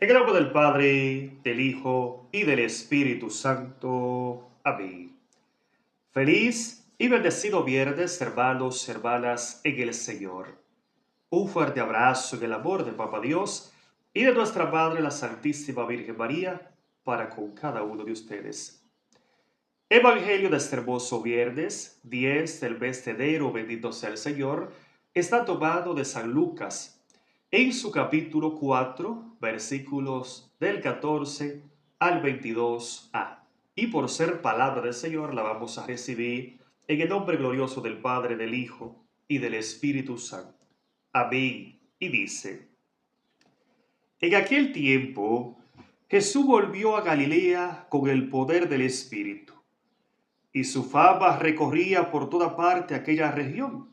En el nombre del Padre, del Hijo y del Espíritu Santo. Amén. Feliz y bendecido viernes, hermanos y hermanas en el Señor. Un fuerte abrazo en el amor de Papá Dios y de nuestra Madre, la Santísima Virgen María, para con cada uno de ustedes. Evangelio de este hermoso viernes, 10 del mes de enero, bendito sea el Señor, está tomado de San Lucas, en su capítulo 4, versículos del 14 al 22a. Y por ser palabra del Señor, la vamos a recibir en el nombre glorioso del Padre, del Hijo y del Espíritu Santo. Amén. Y dice: En aquel tiempo, Jesús volvió a Galilea con el poder del Espíritu, y su fama recorría por toda parte aquella región.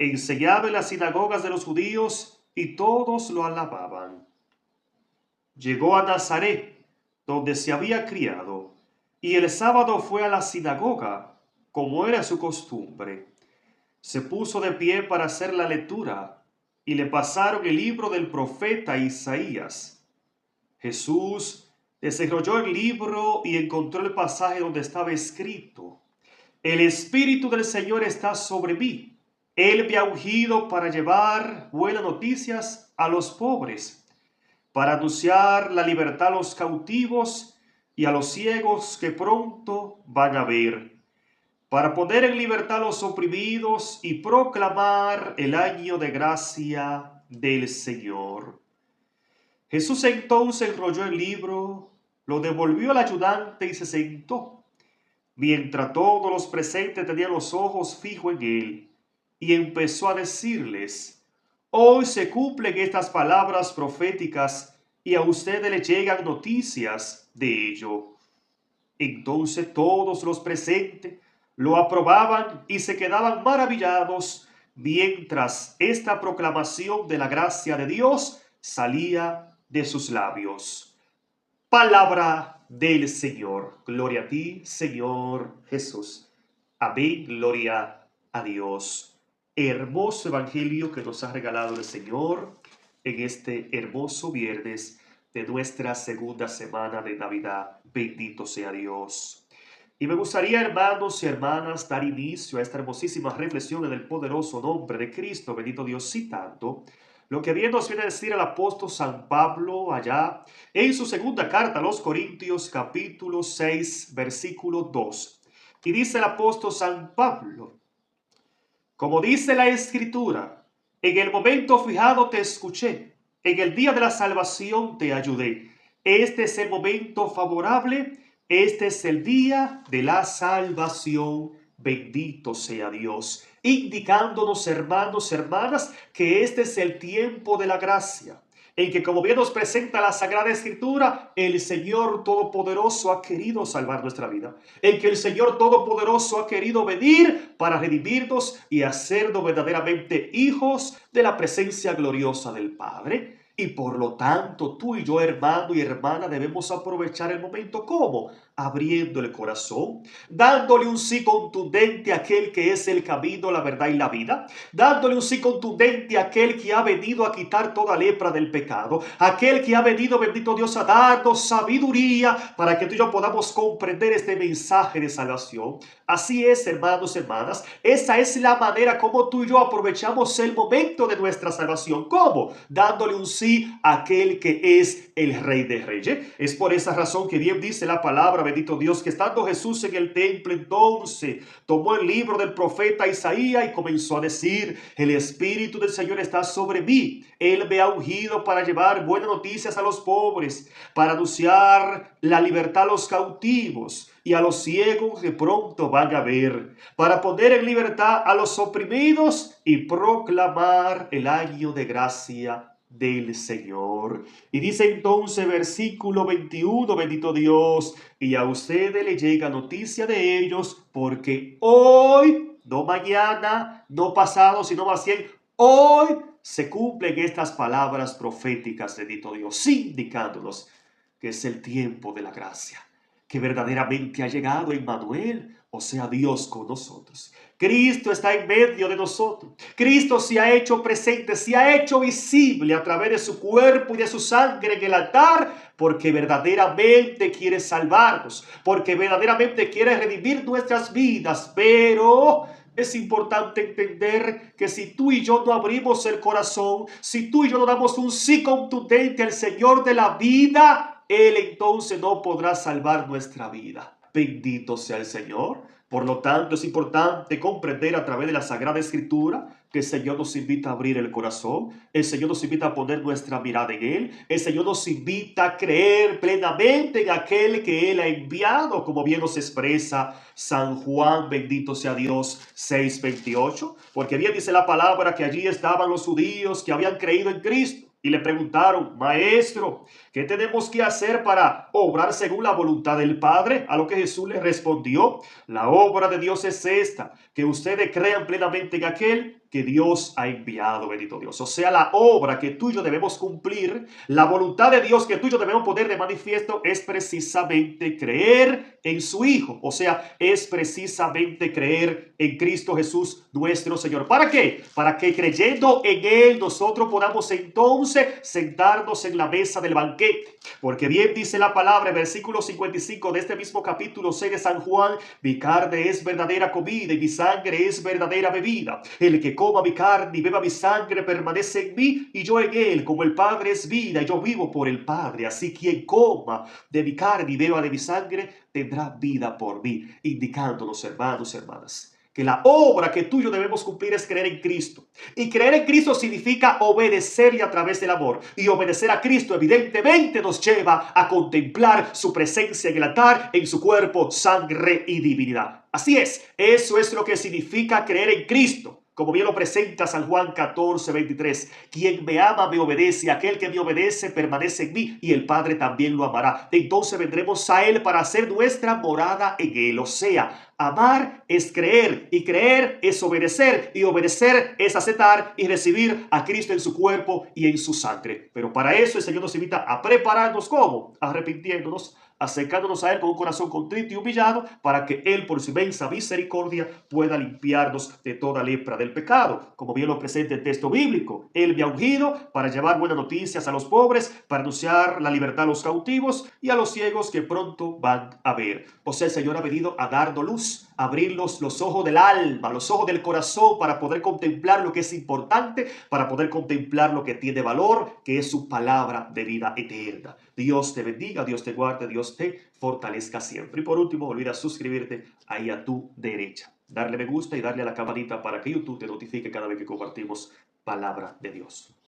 Enseñaba en las sinagogas de los judíos y todos lo alababan. Llegó a Nazaret, donde se había criado, y el sábado fue a la sinagoga, como era su costumbre. Se puso de pie para hacer la lectura, y le pasaron el libro del profeta Isaías. Jesús desenrolló el libro y encontró el pasaje donde estaba escrito: El Espíritu del Señor está sobre mí. Él me ha ungido para llevar buenas noticias a los pobres, para anunciar la libertad a los cautivos y a los ciegos que pronto van a ver, para poner en libertad a los oprimidos y proclamar el año de gracia del Señor. Jesús entonces enrolló el libro, lo devolvió al ayudante y se sentó, mientras todos los presentes tenían los ojos fijos en él, y empezó a decirles: Hoy se cumplen estas palabras proféticas y a ustedes les llegan noticias de ello. Entonces todos los presentes lo aprobaban y se quedaban maravillados mientras esta proclamación de la gracia de Dios salía de sus labios. Palabra del Señor. Gloria a ti, Señor Jesús. Amén. Gloria a Dios. Hermoso evangelio que nos ha regalado el Señor en este hermoso viernes de nuestra segunda semana de Navidad. Bendito sea Dios. Y me gustaría, hermanos y hermanas, dar inicio a esta hermosísima reflexión en el poderoso nombre de Cristo, bendito Dios, citando lo que bien nos viene a decir el apóstol San Pablo allá en su segunda carta a los Corintios, capítulo 6, versículo 2. Y dice el apóstol San Pablo: Como dice la Escritura, en el momento fijado te escuché, en el día de la salvación te ayudé. Este es el momento favorable, este es el día de la salvación. Bendito sea Dios, indicándonos, hermanos, hermanas, que este es el tiempo de la gracia, en que, como bien nos presenta la Sagrada Escritura, el Señor Todopoderoso ha querido salvar nuestra vida, en que el Señor Todopoderoso ha querido venir para redimirnos y hacernos verdaderamente hijos de la presencia gloriosa del Padre. Y por lo tanto, tú y yo, hermano y hermana, debemos aprovechar el momento. ¿Cómo? Abriendo el corazón, dándole un sí contundente a aquel que es el camino, la verdad y la vida, dándole un sí contundente a aquel que ha venido a quitar toda lepra del pecado, aquel que ha venido, bendito Dios, a darnos sabiduría para que tú y yo podamos comprender este mensaje de salvación. Así es, hermanos y hermanas, esa es la manera como tú y yo aprovechamos el momento de nuestra salvación. ¿Cómo? Dándole un sí a aquel que es el Rey de Reyes. Es por esa razón que bien dice la palabra, bendito Dios, que estando Jesús en el templo, entonces tomó el libro del profeta Isaías y comenzó a decir: El Espíritu del Señor está sobre mí. Él me ha ungido para llevar buenas noticias a los pobres, para anunciar la libertad a los cautivos y a los ciegos que pronto van a ver, para poner en libertad a los oprimidos y proclamar el año de gracia del Señor. Y dice entonces versículo 21, bendito Dios, y a ustedes le llega noticia de ellos, porque hoy, no mañana, no pasado, sino más bien hoy, se cumplen estas palabras proféticas, bendito Dios, indicándonos que es el tiempo de la gracia, que verdaderamente ha llegado Emmanuel, o sea, Dios con nosotros. Cristo está en medio de nosotros. Cristo se ha hecho presente, se ha hecho visible a través de su cuerpo y de su sangre en el altar, porque verdaderamente quiere salvarnos, porque verdaderamente quiere redimir nuestras vidas. Pero es importante entender que si tú y yo no abrimos el corazón, si tú y yo no damos un sí contundente al Señor de la vida, Él entonces no podrá salvar nuestra vida. Bendito sea el Señor. Por lo tanto, es importante comprender a través de la Sagrada Escritura que el Señor nos invita a abrir el corazón, el Señor nos invita a poner nuestra mirada en Él, el Señor nos invita a creer plenamente en aquel que Él ha enviado, como bien nos expresa San Juan, bendito sea Dios, 6:28, porque bien dice la palabra que allí estaban los judíos que habían creído en Cristo. Y le preguntaron, maestro, ¿qué tenemos que hacer para obrar según la voluntad del Padre? A lo que Jesús les respondió, la obra de Dios es esta, que ustedes crean plenamente en aquel que Dios ha enviado, bendito Dios. O sea, la obra que tú y yo debemos cumplir, la voluntad de Dios que tú y yo debemos poner de manifiesto es precisamente creer en su Hijo. O sea, es precisamente creer en Cristo Jesús nuestro Señor. ¿Para qué? Para que creyendo en Él nosotros podamos entonces sentarnos en la mesa del banquete. Porque bien dice la palabra en versículo 55 de este mismo capítulo 6 de San Juan, mi carne es verdadera comida y mi sangre es verdadera bebida. El que coma mi carne y beba mi sangre permanece en mí y yo en él, como el Padre es vida y yo vivo por el Padre. Así quien coma de mi carne y beba de mi sangre tendrá vida por mí. Indicándonos, hermanos y hermanas, que la obra que tú y yo debemos cumplir es creer en Cristo. Y creer en Cristo significa obedecerle a través del amor. Y obedecer a Cristo evidentemente nos lleva a contemplar su presencia en el altar, en su cuerpo, sangre y divinidad. Así es, eso es lo que significa creer en Cristo. Como bien lo presenta San Juan 14:23. Quien me ama me obedece, aquel que me obedece permanece en mí y el Padre también lo amará. Entonces vendremos a Él para hacer nuestra morada en Él. O sea, amar es creer y creer es obedecer y obedecer es aceptar y recibir a Cristo en su cuerpo y en su sangre. Pero para eso el Señor nos invita a prepararnos. ¿Cómo? Arrepintiéndonos, acercándonos a Él con un corazón contrito y humillado, para que Él por su inmensa misericordia pueda limpiarnos de toda lepra del pecado. Como bien lo presenta el texto bíblico, Él me ha ungido para llevar buenas noticias a los pobres, para anunciar la libertad a los cautivos y a los ciegos que pronto van a ver. O sea, el Señor ha venido a darnos luz, a abrirnos los ojos del alma, los ojos del corazón, para poder contemplar lo que es importante, para poder contemplar lo que tiene valor, que es su palabra de vida eterna. Dios te bendiga, Dios te guarde, Dios te fortalezca siempre. Y por último, olvida suscribirte ahí a tu derecha. Darle me gusta y darle a la campanita para que YouTube te notifique cada vez que compartimos palabra de Dios.